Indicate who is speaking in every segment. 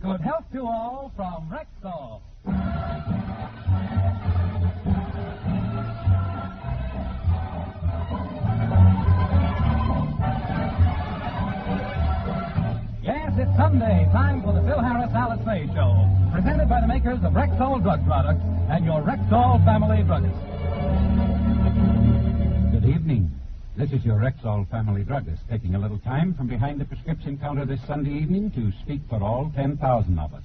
Speaker 1: Good health to all from Rexall. Yes, it's Sunday, time for the Phil Harris Alice Faye Show, presented by the makers of Rexall Drug Products and your Rexall family druggist.
Speaker 2: Good evening. This is your Rexall family druggist, taking a little time from behind the prescription counter this Sunday evening to speak for all 10,000 of us.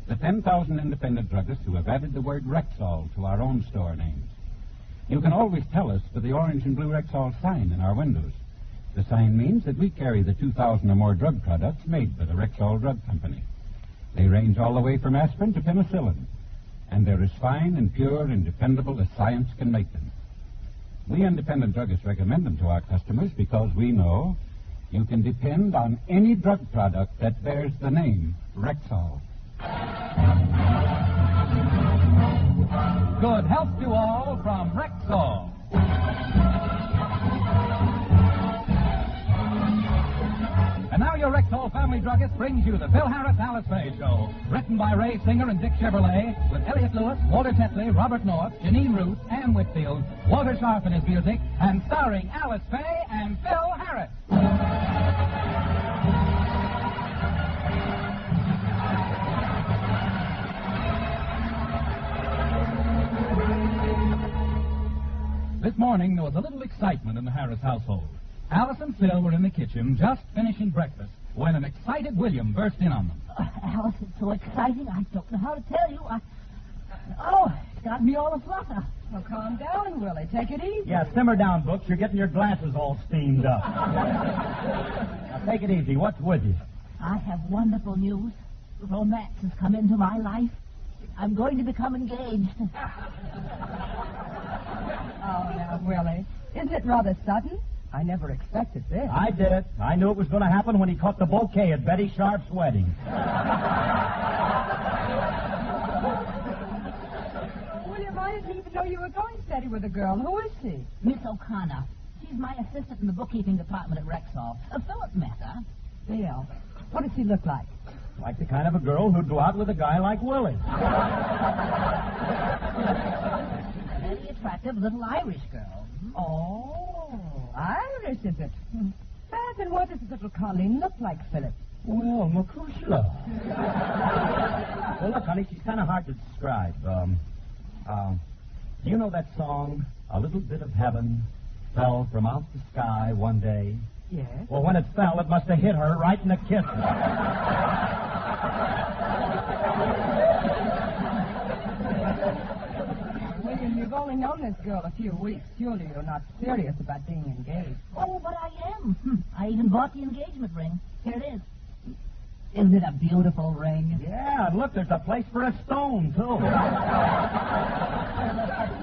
Speaker 2: The 10,000 independent druggists who have added the word Rexall to our own store names. You can always tell us by the orange and blue Rexall sign in our windows. The sign means that we carry the 2,000 or more drug products made by the Rexall Drug Company. They range all the way from aspirin to penicillin, and they're as fine and pure and dependable as science can make them. We independent druggists recommend them to our customers because we know you can depend on any drug product that bears the name Rexall.
Speaker 1: Good health to all from Rexall. And now your Rexall family druggist brings you the Phil Harris Alice Faye Show. Written by Ray Singer and Dick Chevrolet, with Elliot Lewis, Walter Tetley, Robert North, Janine Root, Ann Whitfield, Walter Sharp in his music, and starring Alice Faye and Phil Harris. This morning there was a little excitement in the Harris household. Alice and Phil were in the kitchen just finishing breakfast when an excited William burst in on them.
Speaker 3: Alice, it's so exciting, I don't know how to tell you. It's got me all aflutter.
Speaker 4: Well, calm down, Willie. Take it easy.
Speaker 5: Yeah, simmer down, Books. You're getting your glasses all steamed up. Now, take it easy. What's with you?
Speaker 3: I have wonderful news. Romance has come into my life. I'm going to become engaged.
Speaker 4: Oh, now, Willie, isn't it rather sudden? I never expected this.
Speaker 5: I did. I knew it was going to happen when he caught the bouquet at Betty Sharp's wedding.
Speaker 4: William, I didn't even know you were going steady with a girl. Who is she?
Speaker 3: Miss O'Connor. She's my assistant in the bookkeeping department at Rexall. Philip met her.
Speaker 4: Bill. What does she look like?
Speaker 5: Like the kind of a girl who'd go out with a guy like Willie.
Speaker 3: A very attractive little Irish girl.
Speaker 4: Oh, Irish, is it? And what does this little Colleen look like, Philip?
Speaker 5: Well, Makushla. Well, look, honey, she's kind of hard to describe. Do you know that song, A Little Bit of Heaven Fell From Out the Sky One Day?
Speaker 4: Yes.
Speaker 5: Well, when it fell, it must have hit her right in the kisses.
Speaker 4: William, you've only known this girl a few weeks. Surely you're not serious about being engaged.
Speaker 3: Oh, but I am. I even bought the engagement ring. Here it is. Isn't it a beautiful ring?
Speaker 5: Yeah, and look, there's a place for a stone, too.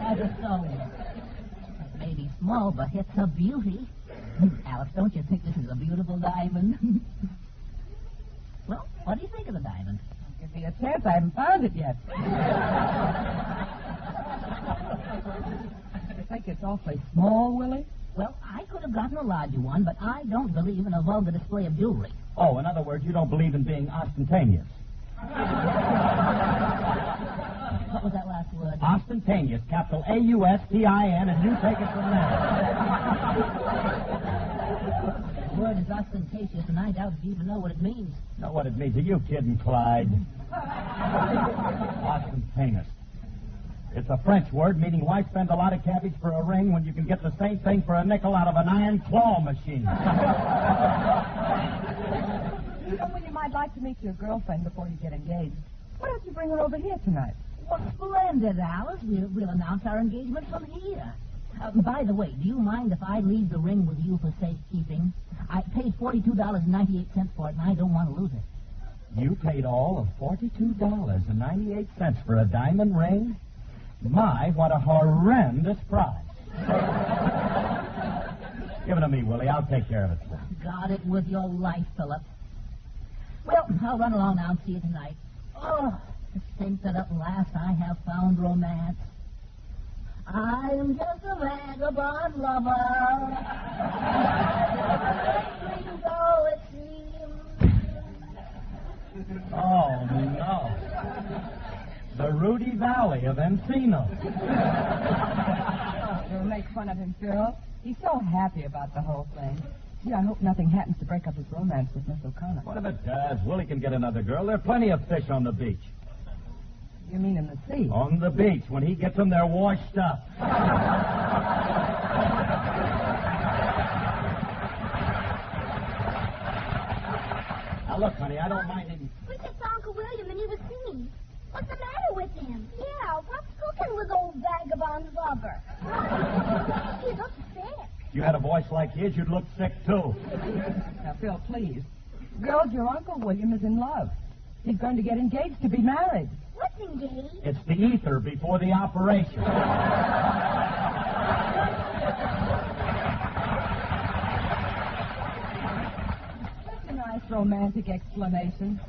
Speaker 3: As a stone. It may be small, but it's a beauty. Alice, don't you think this is a beautiful diamond? Well, what do you think of the diamond?
Speaker 4: Give me a chance. I haven't found it yet. You think it's awfully small, Willie?
Speaker 3: Well, I could have gotten a larger one, but I don't believe in a vulgar display of jewelry.
Speaker 5: Oh, in other words, you don't believe in being ostentatious.
Speaker 3: What was that last word?
Speaker 5: Ostentatious, capital A-U-S-T-I-N, and you take it from there.
Speaker 3: The word is ostentatious, and I doubt if you even know what it means.
Speaker 5: Know what it means? Are you kidding, Clyde? Ostentatious. It's a French word meaning why spend a lot of cabbage for a ring when you can get the same thing for a nickel out of an iron claw machine.
Speaker 4: William, I'd like to meet your girlfriend before you get engaged. Why don't you bring her over here tonight?
Speaker 3: Well, splendid, Alice. We'll announce our engagement from here. By the way, do you mind if I leave the ring with you for safekeeping? I paid $42.98 for it, and I don't want to lose it.
Speaker 5: You paid all of $42.98 for a diamond ring? My, what a horrendous price. Give it to me, Willie. I'll take care of it.
Speaker 3: Got it with your life, Philip. Well, I'll run along now and see you tonight. Oh, to think that at last I have found romance. I'm just a vagabond lover. So it seems.
Speaker 5: Oh, no. The Rudy Valley of Encino.
Speaker 4: Don't make fun of him, Phil. He's so happy about the whole thing. Gee, I hope nothing happens to break up his romance with Miss O'Connor.
Speaker 5: What if it does? Willie can get another girl. There are plenty of fish on the beach.
Speaker 4: You mean in the sea?
Speaker 5: On the beach. When he gets them, they're washed up. Now, look, honey, I don't mind him.
Speaker 6: We just saw Uncle William and he was singing. What's the matter with him? Yeah, what's cooking with old vagabond lover? He looks sick.
Speaker 5: If you had a voice like his, you'd look sick, too.
Speaker 4: Now, Phil, please. Girls, your Uncle William is in love. He's going to get engaged to be married.
Speaker 6: What's engaged?
Speaker 5: It's the ether before the operation.
Speaker 4: That's a nice romantic explanation.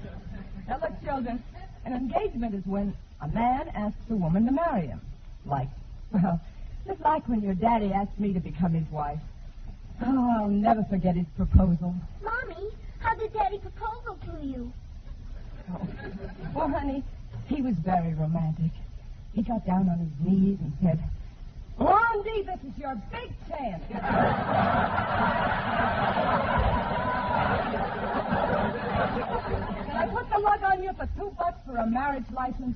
Speaker 4: Now, look, children, an engagement is when a man asks a woman to marry him. Just like when your daddy asked me to become his wife. Oh, I'll never forget his proposal.
Speaker 6: Mommy, how did Daddy propose to you?
Speaker 4: Oh. Well, honey, he was very romantic. He got down on his knees and said, "Blondie, this is your big chance." Can I put the lug on you for $2 for a marriage license?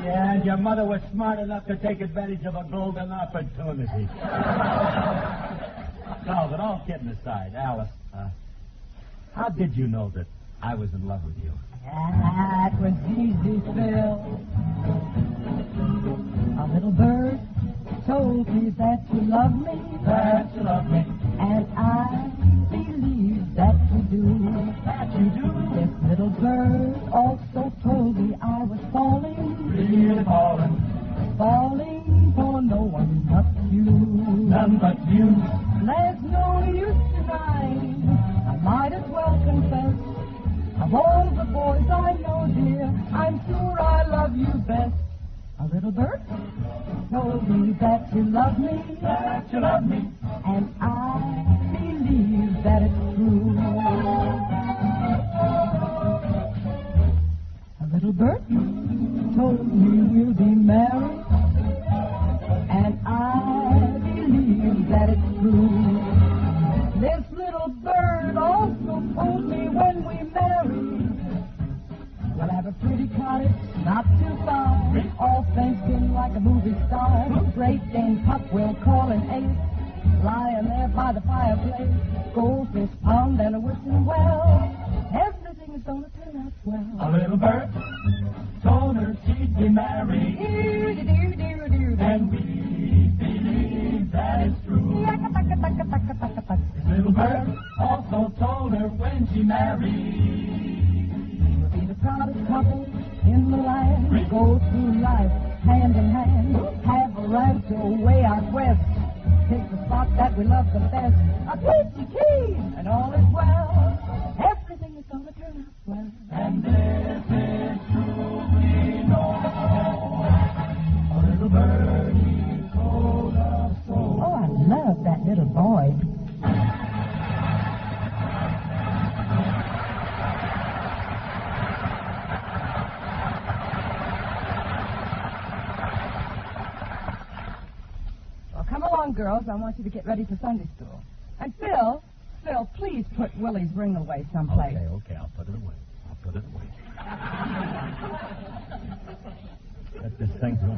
Speaker 5: Yeah, and your mother was smart enough to take advantage of a golden opportunity. No, but all kidding aside, Alice, how did you know that I was in love with you?
Speaker 3: That was easy, Phil. A little bird told me that you love me,
Speaker 5: That you love me,
Speaker 3: and I believe that you do.
Speaker 5: that you do.
Speaker 3: This little bird also told me I was falling,
Speaker 5: Really falling,
Speaker 3: falling for no one but you.
Speaker 5: none but you.
Speaker 3: There's no use denying, I might as well confess. Of all the boys I know, dear, I'm sure I love you best. A little bird told me that you love me,
Speaker 5: That you love me,
Speaker 3: and I believe that it's true. A little bird told me we'll be married, and I believe that it's true. This little bird also told me when we marry, we'll have a pretty cottage, not too far, all fenced in like a movie star. Great Dane pup we'll call an ace, lying there by the fireplace, goldfish pond and a wishing well. Everything is gonna turn out well.
Speaker 5: a little bird told her she'd be married, and we believe that it's true. This little bird also told her when she married,
Speaker 3: We'll be the proudest couple in the land. We go through life hand in hand. Have a rancho way out west. Take the spot that we love the best. A peachy key, and all is well. Everything is gonna turn out well.
Speaker 5: and this is true we know. A little birdie told us so.
Speaker 3: Oh, I love that little boy.
Speaker 4: Well, come along, girls. I want you to get ready for Sunday school. And Phil, please put Willie's ring away someplace.
Speaker 5: Okay, I'll put it away. Let this thing go.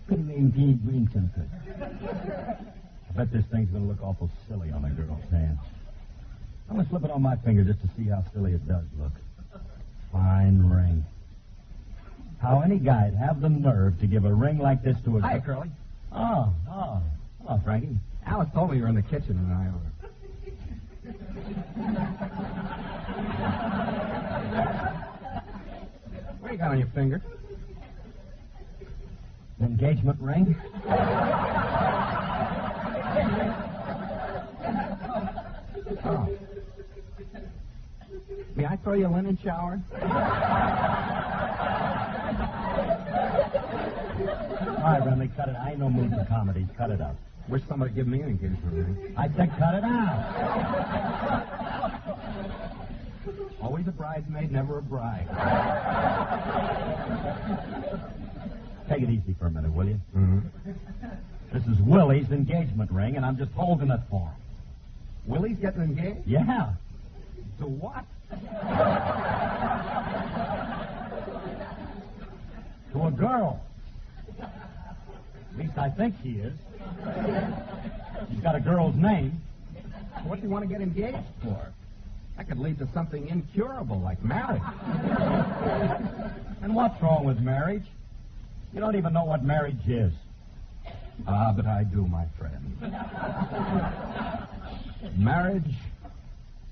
Speaker 5: Couldn't even keep green something. I bet this thing's going to look awful silly on a girl's hand. I'm going to slip it on my finger just to see how silly it does look. Fine ring. How any guy'd have the nerve to give a ring like this to a girl.
Speaker 2: Hi, Curly.
Speaker 5: Oh. Hello, Frankie.
Speaker 2: Alice told me you were in the kitchen, and I... What do you got on your finger?
Speaker 5: An engagement ring?
Speaker 2: Oh. May I throw you a linen shower?
Speaker 5: All right, Renly, cut it. I ain't no mood for comedy. Cut it out.
Speaker 2: Wish somebody would give me an engagement ring.
Speaker 5: I said cut it out.
Speaker 2: a bridesmaid, never a bride.
Speaker 5: Take it easy for a minute, will you?
Speaker 2: Mm-hmm.
Speaker 5: This is Willie's engagement ring, and I'm just holding it for him.
Speaker 2: Willie's getting engaged?
Speaker 5: Yeah.
Speaker 2: To what?
Speaker 5: To a girl. At least I think she is. She's got a girl's name.
Speaker 2: What do you want to get engaged for? That could lead to something incurable like marriage.
Speaker 5: And what's wrong with marriage? You don't even know what marriage is.
Speaker 2: Ah, but I do, my friend. Marriage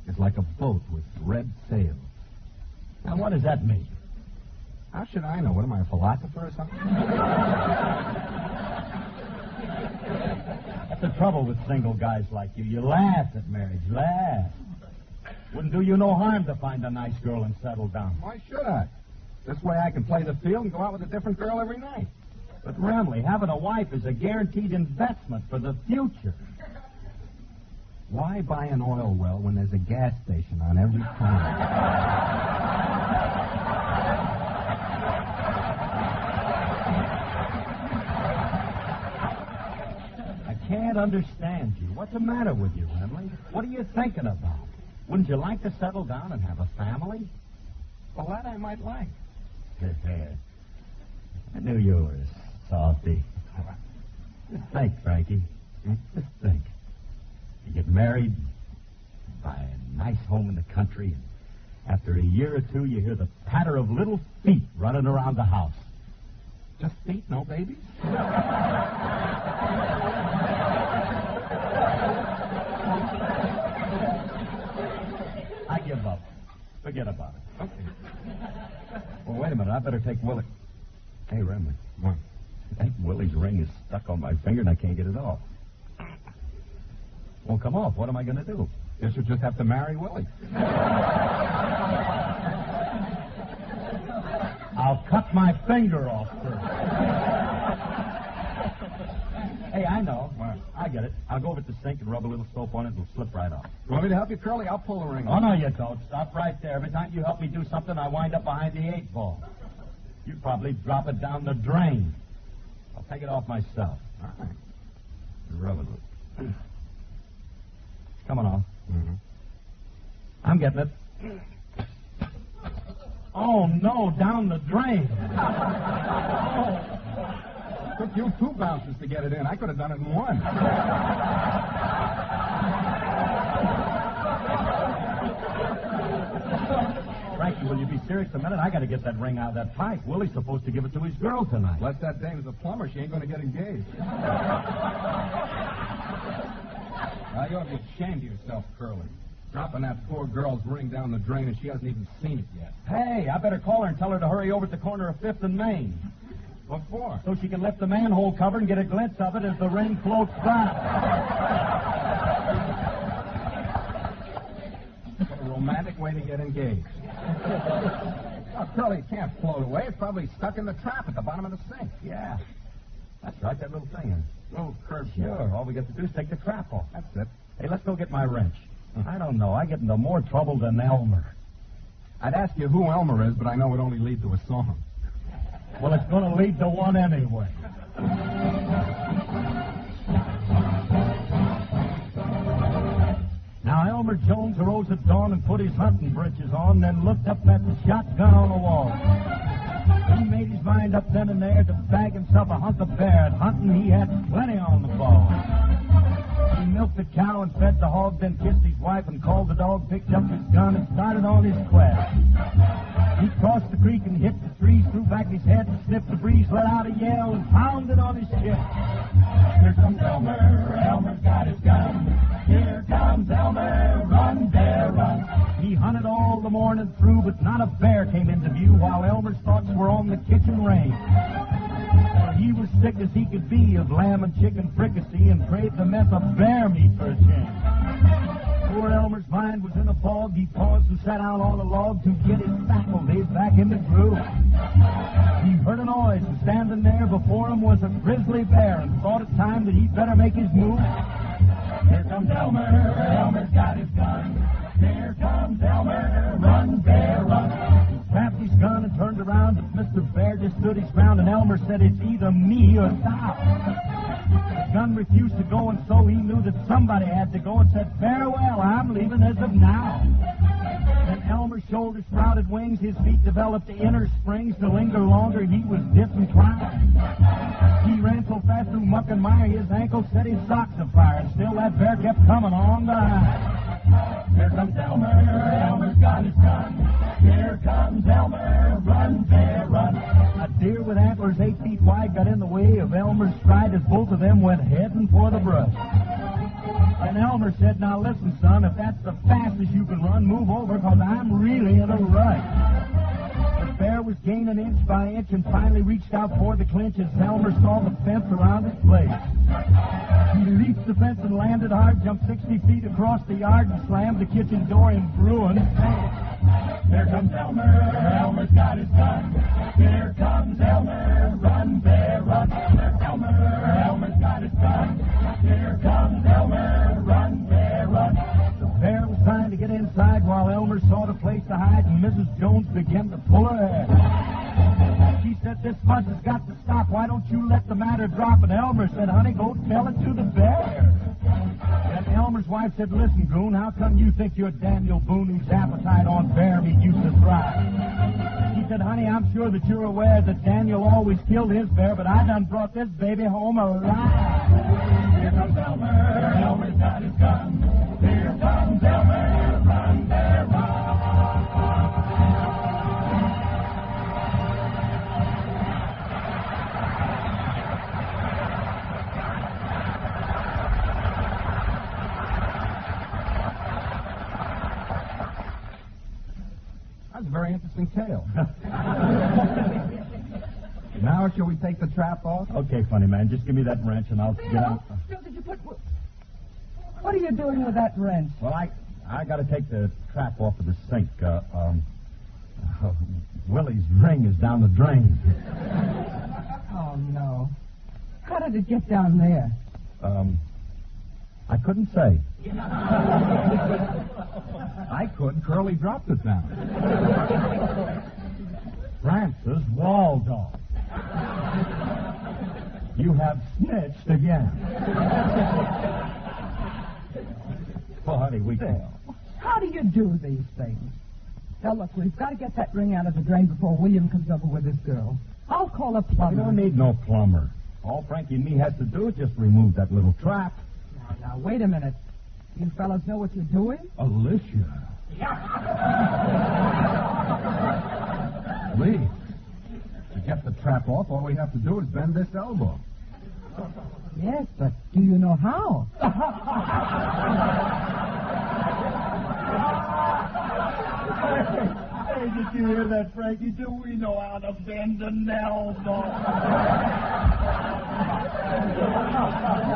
Speaker 2: is like a boat with red sails.
Speaker 5: Now, what does that mean?
Speaker 2: How should I know? What am I, a philosopher or something?
Speaker 5: That's the trouble with single guys like you. You laugh at marriage. Laugh. Wouldn't do you no harm to find a nice girl and settle down.
Speaker 2: Why should I? This way I can play the field and go out with a different girl every night.
Speaker 5: But, Remley, having a wife is a guaranteed investment for the future.
Speaker 2: Why buy an oil well when there's a gas station on every corner?
Speaker 5: I can't understand you. What's the matter with you, Remley? What are you thinking about? Wouldn't you like to settle down and have a family?
Speaker 2: Well, that I might like.
Speaker 5: I knew you were a softy. Just think, Frankie. Just think. You get married, buy a nice home in the country, and after a year or two, you hear the patter of little feet running around the house.
Speaker 2: Just feet, no babies?
Speaker 5: I give up. Forget about it.
Speaker 2: Okay.
Speaker 5: Well, wait a minute. I better take Willie. Hey, Remley.
Speaker 2: What?
Speaker 5: I think Willie's ring is stuck on my finger and I can't get it off. Won't come off. What am I going to do?
Speaker 2: Guess you'll just have to marry Willie.
Speaker 5: I'll cut my finger off first. Hey, I know.
Speaker 2: What?
Speaker 5: I get it. I'll go over to the sink and rub a little soap on it. It'll slip right off.
Speaker 2: You want me to help you, Curly? I'll pull the ring
Speaker 5: Oh,
Speaker 2: off.
Speaker 5: no, you don't. Stop right there. Every time you help me do something, I wind up behind the 8-ball. You'd probably drop it down the drain. I'll take it off myself.
Speaker 2: All right.
Speaker 5: Rub it. It's coming off.
Speaker 2: Mm-hmm.
Speaker 5: I'm getting it. Oh, no, down the drain.
Speaker 2: Took you 2 bounces to get it in. I could have done it in 1.
Speaker 5: Frankie, will you be serious a minute? I got to get that ring out of that pipe. Willie's supposed to give it to his girl tonight.
Speaker 2: Unless that dame's a plumber, she ain't going to get engaged. You ought to be ashamed of yourself, Curly. Dropping that poor girl's ring down the drain and she hasn't even seen it yet.
Speaker 5: Hey, I better call her and tell her to hurry over at the corner of 5th and Main.
Speaker 2: What for?
Speaker 5: So she can lift the manhole cover and get a glimpse of it as the ring floats by.
Speaker 2: What a romantic way to get engaged. Oh, Curly, it can't float away. It's probably stuck in the trap at the bottom of the sink.
Speaker 5: Yeah. That's right, that little thing.
Speaker 2: Little curved.
Speaker 5: Sure, all we got to do is take the trap off.
Speaker 2: That's it.
Speaker 5: Hey, let's go get my wrench. I don't know. I get into more trouble than Elmer.
Speaker 2: I'd ask you who Elmer is, but I know it only leads to a song.
Speaker 5: Well, it's going to lead to one anyway. Now, Elmer Jones arose at dawn and put his hunting breeches on, then looked up at the shotgun on the wall. He made his mind up then and there to bag himself a hunk of bear. At hunting, he had plenty on the ball. He milked the cow and fed the hog, then kissed his wife and called the dog, picked up his gun and started on his quest. He crossed the creek and hit the trees, threw back his head and sniffed the breeze, let out a yell and pounded on his chest. Here comes Elmer, Elmer's got his gun. Here comes Elmer, run, bear, run. He hunted all the morning through, but not a bear came into view while Elmer's thoughts were on the kitchen range. He was sick as he could be of lamb and chicken fricassee and craved the mess of bear meat for a change. Poor Elmer's mind was in a fog. He paused and sat down on a log to get his faculties back in the groove. He heard a noise, and standing there before him was a grizzly bear, and thought it time that he'd better make his move. Here comes Elmer, Elmer's got his gun. Here comes Elmer, run, bear, just stood his ground, and Elmer said, it's either me or thou. The gun refused to go, and so he knew that somebody had to go and said, farewell, I'm leaving as of now. Then Elmer's shoulders sprouted wings, his feet developed inner springs. To linger longer, he was disinclined. He ran so fast through muck and mire, his ankles set his socks afire, and still that bear kept coming on behind. Here comes Elmer, Elmer's got his gun. Here comes Elmer, run, bear, run. A deer with antlers 8 feet wide got in the way of Elmer's stride as both of them went heading for the brush. And Elmer said, now listen, son, if that's the fastest you can run, move over, because I'm really in a rush. The bear was gaining inch by inch and finally reached out for the clinch as Elmer saw the fence around his place. He leaped the fence and landed hard, jumped 60 feet across the yard and slammed the kitchen door in ruin. Here comes Elmer, Elmer's got his gun. Here comes Elmer, run, bear, run. Elmer, Elmer's got his gun. Here comes Elmer, run, bear, run. The bear was trying to get inside while Elmer sought a place to hide, and Mrs. Jones began to pull her hair. She said, this fuss has got to stop. Why don't you let the matter drop? And Elmer said, honey, go tell it to the bear. And Elmer's wife said, listen, Goon, how come you think you're Daniel Boone, whose appetite on bear meat used to thrive? He said, honey, I'm sure that you're aware that Daniel always killed his bear, but I done brought this baby home alive. Here comes Elmer, Elmer's got his gun. Here comes Elmer, run, bear, run.
Speaker 2: That's a very interesting tale. Now, shall we take the trap off?
Speaker 5: Okay, funny man, just give me that wrench and I'll get out.
Speaker 4: Phil, did you put... What are you doing with that wrench?
Speaker 5: Well, I got to take the trap off of the sink. Willie's ring is down the drain.
Speaker 4: Oh, no. How did it get down there?
Speaker 5: I couldn't say.
Speaker 2: I could. Curly dropped it down.
Speaker 5: Francis Waldorf. You have snitched again. Well, honey, we can.
Speaker 4: How do you do these things? Now, look, we've got to get that ring out of the drain before William comes over with this girl. I'll call a plumber.
Speaker 5: You don't need no plumber. All Frankie and me has to do is just remove that little trap.
Speaker 4: Now, wait a minute. You fellas know what you're doing?
Speaker 2: Alicia. Lee, to get the trap off, all we have to do is bend this elbow.
Speaker 4: Yes, but do you know how?
Speaker 5: Hey, did you hear that, Frankie? Do we know how to bend an elbow?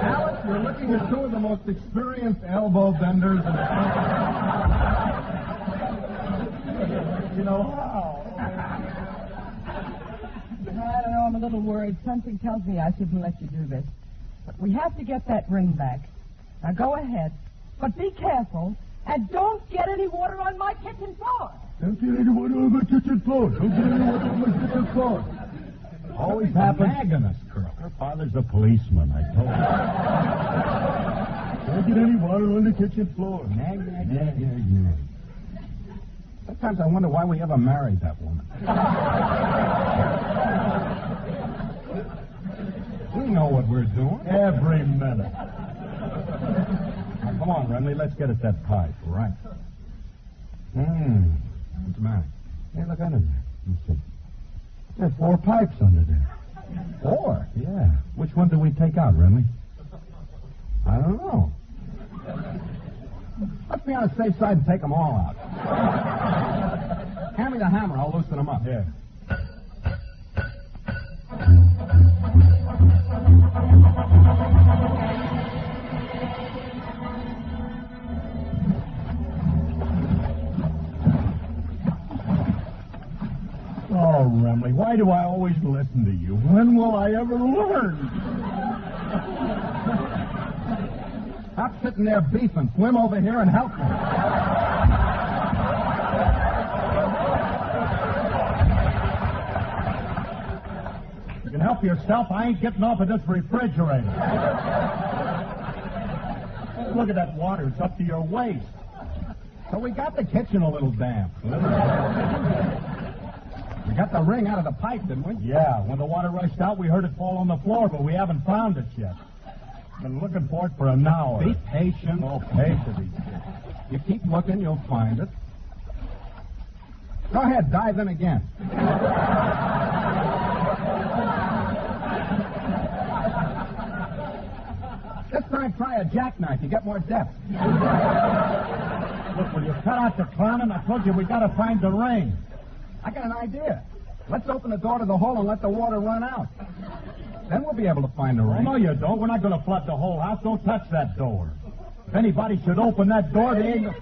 Speaker 2: Alex, you're looking at two of the most experienced elbow benders in the
Speaker 5: You know how?
Speaker 4: I don't know, I'm a little worried. Something tells me I shouldn't let you do this. But we have to get that ring back. Now go ahead. But be careful. And don't get any water on my kitchen floor.
Speaker 5: Don't get any water on my kitchen floor. Don't get any water on my kitchen floor. Always happens.
Speaker 2: Antagonist, Curl.
Speaker 5: Her father's a policeman, I told her. Don't get any water on the kitchen floor.
Speaker 2: Yeah. Sometimes I wonder why we ever married that woman. We know what we're doing.
Speaker 5: Every minute.
Speaker 2: Now, come on, Remley, let's get at that pipe. Right. What's the matter?
Speaker 5: Hey, look under there. Let's see. There's 4 pipes under there.
Speaker 2: 4?
Speaker 5: Yeah. Which one do we take out, Remley?
Speaker 2: I don't know. Let's be on the safe side and take them all out. Hand me the hammer. I'll loosen them up.
Speaker 5: Yeah. Oh, Remley, why do I always listen to you? When will I ever learn?
Speaker 2: Stop sitting there beefing. Swim over here and help me.
Speaker 5: help yourself. I ain't getting off of this refrigerator. Look at that water. It's up to your waist.
Speaker 2: So we got the kitchen a little damp. We got the ring out of the pipe, didn't we?
Speaker 5: Yeah, when the water rushed out, we heard it fall on the floor, but we haven't found it yet. Been looking for it for an hour.
Speaker 2: Be patient.
Speaker 5: Oh, patience.
Speaker 2: You keep looking, you'll find it. Go ahead, dive in again. This time, try a jackknife. You get more depth.
Speaker 5: Look, will you cut out the clowning? I told you we got to find the ring.
Speaker 2: I got an idea. Let's open the door to the hole and let the water run out. Then we'll be able to find the ring.
Speaker 5: Oh, no, you don't. We're not going to flood the whole house. Don't touch that door. If anybody should open that door, they ain't...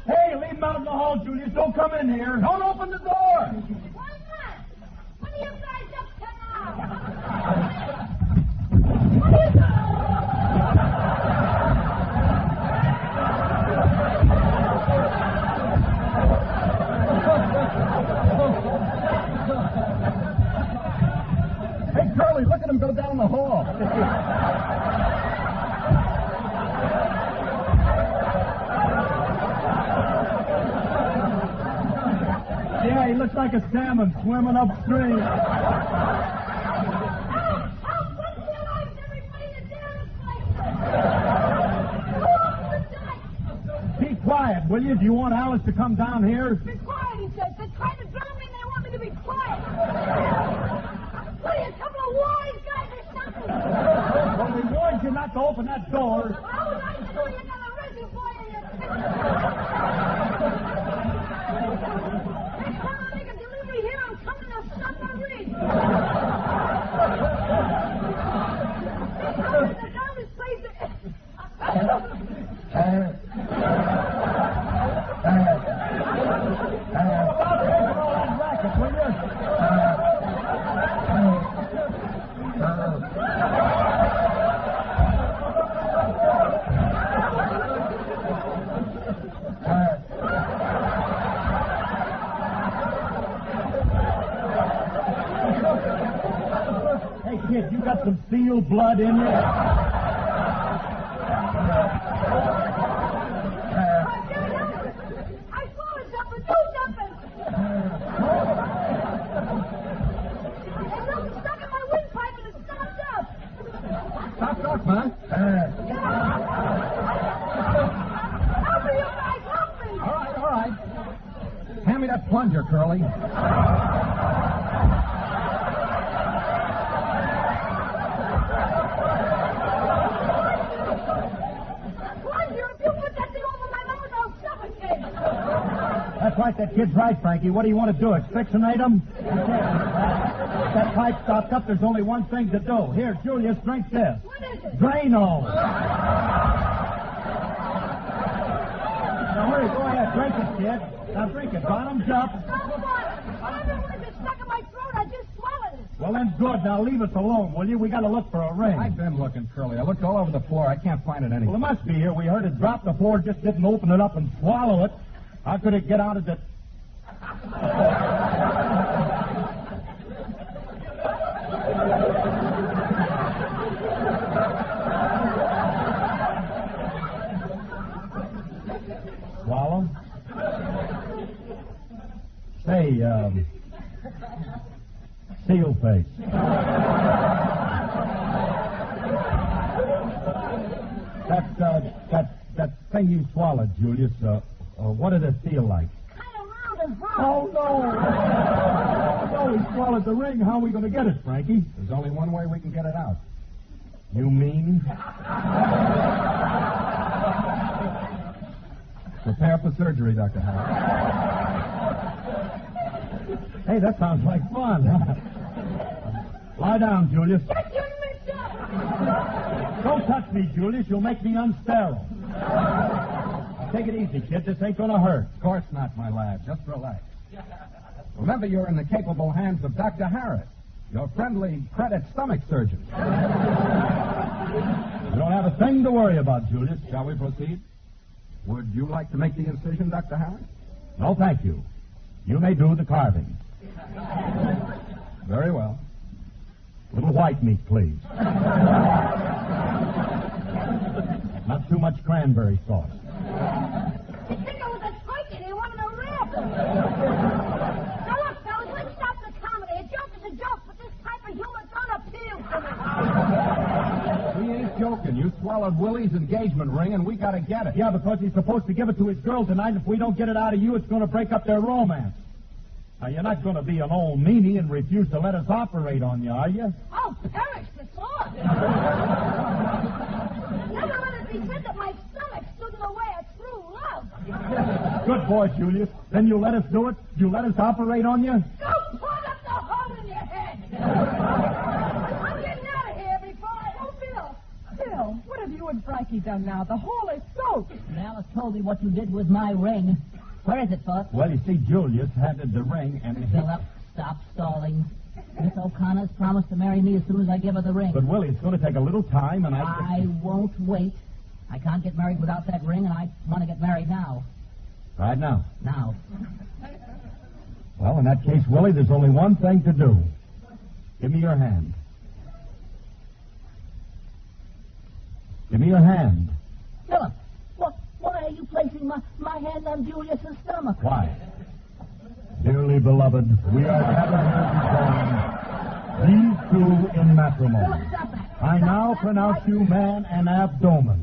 Speaker 5: Hey, leave him out in the hall, Julius. Don't come in here. Don't open the door.
Speaker 6: Why not? What are you guys up to now? What are you doing?
Speaker 2: Hey, Curly, look at him go down the hall.
Speaker 5: Yeah, he looks like a salmon swimming upstream. Be quiet, will you? Do you want Alice to come down here?
Speaker 4: Be quiet, he says. They're trying to drown me and they want me to be quiet. What are you, a couple of wise guys or something?
Speaker 5: Well, we warned you not to open that door.
Speaker 4: How would I know you got a reservoir in your kitchen? Next time I make a delivery here, I'm coming to stop my rig. They're down this place. Hey, kid, you got some seal blood in you? I saw it jumping. Do something. There's something stuck in my windpipe and it stopped up.
Speaker 2: Stopped up, huh?
Speaker 4: Help me, you guys. Help me.
Speaker 2: All right. Hand me that plunger, Curly.
Speaker 5: That's right, that kid's right, Frankie. What do you want to do? Asphyxiate him? If that pipe stopped up, there's only one thing to do. Here, Julius, drink this.
Speaker 4: What is it?
Speaker 5: Drano. Now, hurry, go ahead. Drink it, kid. Now, drink it. Bottoms up.
Speaker 4: Don't want it. Whatever it was that's stuck in my throat, I just swallowed it.
Speaker 5: Well, then, good. Now, leave us alone, will you? We got to look for a ring.
Speaker 2: I've been looking, Curly. I looked all over the floor. I can't find it
Speaker 5: Well,
Speaker 2: anywhere.
Speaker 5: it must be here. We heard it drop the floor, just didn't open it up and swallow it. How could it get out of the... Swallow? Say, seal face. That thing you swallowed, Julius, what did it feel like?
Speaker 6: Kind of round and hard.
Speaker 5: Oh, no! Oh, he swallowed the ring. How are we going to get it, Frankie?
Speaker 2: There's only one way we can get it out.
Speaker 5: You mean?
Speaker 2: Prepare for surgery, Dr. Howard.
Speaker 5: Hey, that sounds like fun. Lie down, Julius.
Speaker 4: Get your mitts up.
Speaker 5: Don't touch me, Julius. You'll make me unsterile. Take it easy, kid. This ain't going to hurt.
Speaker 2: Of course not, my lad. Just relax. Remember, you're in the capable hands of Dr. Harris, your friendly credit stomach surgeon.
Speaker 5: You don't have a thing to worry about, Julius.
Speaker 2: Shall we proceed? Would you like to make the incision, Dr. Harris?
Speaker 5: No, thank you. You may do the carving.
Speaker 2: Very well.
Speaker 5: Little white meat, please. Not too much cranberry sauce.
Speaker 3: You think I was a turkey? They wanted a rib. Now, look, fellas, let's stop the comedy. A joke is a joke, but this type of humor don't appeal to me.
Speaker 1: We ain't joking. You swallowed Willie's engagement ring, and we got to get it.
Speaker 5: Yeah, because he's supposed to give it to his girl tonight. If we don't get it out of you, it's going to break up their romance. Now, you're not going to be an old meanie and refuse to let us operate on you, are you?
Speaker 3: Oh, perish the thought. Never let it be said that my stomach stood in the way of true love.
Speaker 5: Good boy, Julius. Then you let us do it? You let us operate on you?
Speaker 3: Go plug up the hole in your head. I'm getting out of here before I...
Speaker 4: Oh, Bill, what have you and Frankie done now? The hole is soaked.
Speaker 3: Alice told me what you did with my ring. Where is it, Philip?
Speaker 5: Well, you see, Julius handed the ring and...
Speaker 3: Philip, stop stalling. Miss O'Connor's promised to marry me as soon as I give her the ring.
Speaker 5: But, Willie, it's going to take a little time, and
Speaker 3: I won't wait. I can't get married without that ring, and I want to get married now.
Speaker 5: Right now.
Speaker 3: Now.
Speaker 5: Well, in that case, Willie, there's only one thing to do. Give me your hand. Give me your hand.
Speaker 3: Philip, why are you placing my hand on Julius's stomach?
Speaker 5: Why? Dearly beloved, we are gathered here to join these two in matrimony.
Speaker 3: Philip, stop that.
Speaker 5: I now pronounce you man and abdomen.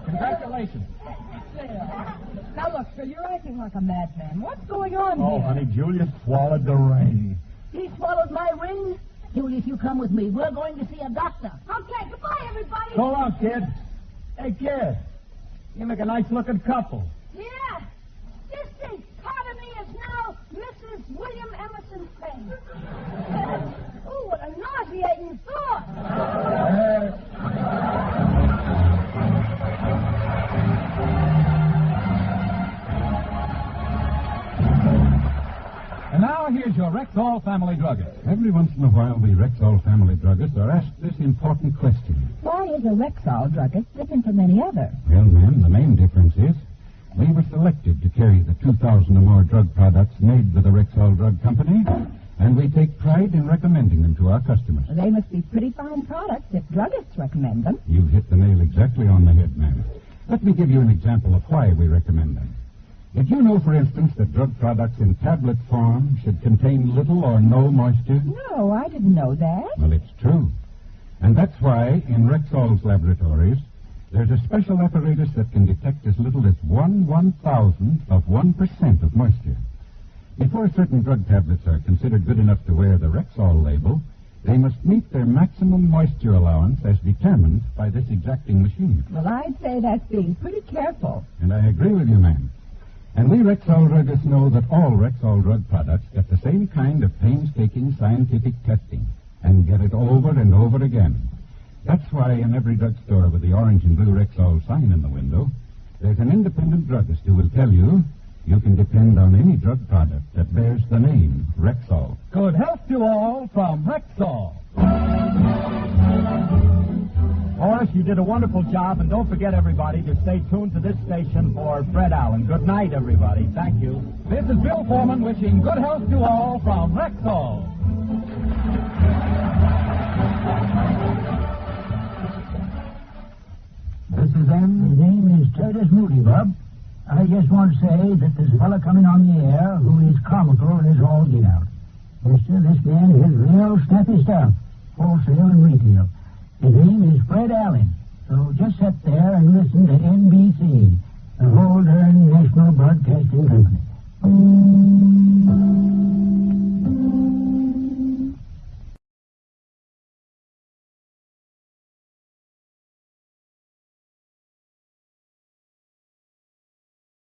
Speaker 1: Congratulations.
Speaker 4: Now, look, Phil, you're acting like a madman. What's going on
Speaker 5: Oh,
Speaker 4: here?
Speaker 5: honey, Julius swallowed the ring.
Speaker 3: He swallowed my ring? Julius, you come with me. We're going to see a doctor. Okay, goodbye, everybody.
Speaker 5: So long, kid. Hey, kid. You make a nice-looking couple.
Speaker 3: Yeah. This thing, part of me is now Mrs. William Emerson Faye. Oh, what a nauseating thought.
Speaker 1: And now here's your Rexall family druggist.
Speaker 2: Every once in a while, we Rexall family druggists are asked this important question.
Speaker 4: Why is a Rexall druggist different from any other?
Speaker 2: Well, ma'am, the main difference is we were selected to carry the 2,000 or more drug products made by the Rexall Drug Company, and we take pride in recommending them to our customers.
Speaker 4: They must be pretty fine products if druggists recommend them.
Speaker 2: You hit the nail exactly on the head, ma'am. Let me give you an example of why we recommend them. Did you know, for instance, that drug products in tablet form should contain little or no moisture?
Speaker 4: No, I didn't know that.
Speaker 2: Well, it's true. And that's why in Rexall's laboratories, there's a special apparatus that can detect as little as 1/1000th of 1% of moisture. Before certain drug tablets are considered good enough to wear the Rexall label, they must meet their maximum moisture allowance as determined by this exacting machine.
Speaker 4: Well, I'd say that's being pretty careful.
Speaker 2: And I agree with you, ma'am. And we Rexall druggists know that all Rexall drug products get the same kind of painstaking scientific testing and get it over and over again. That's why in every drugstore with the orange and blue Rexall sign in the window, there's an independent druggist who will tell you you can depend on any drug product that bears the name Rexall.
Speaker 1: Good health to all from Rexall.
Speaker 5: Horace, you did a wonderful job, and don't forget, everybody, to stay tuned to this station for Fred Allen. Good night, everybody. Thank you.
Speaker 1: This is Bill Foreman wishing good health to all from Rexall.
Speaker 7: This is M. His name is Titus Moody, Bub. I just want to say that there's a fella coming on the air who is comical as all get out. Mister, this man is real snappy stuff, wholesale and retail. His name is Fred Allen. So just sit there and listen to NBC, the whole darn National Broadcasting Company.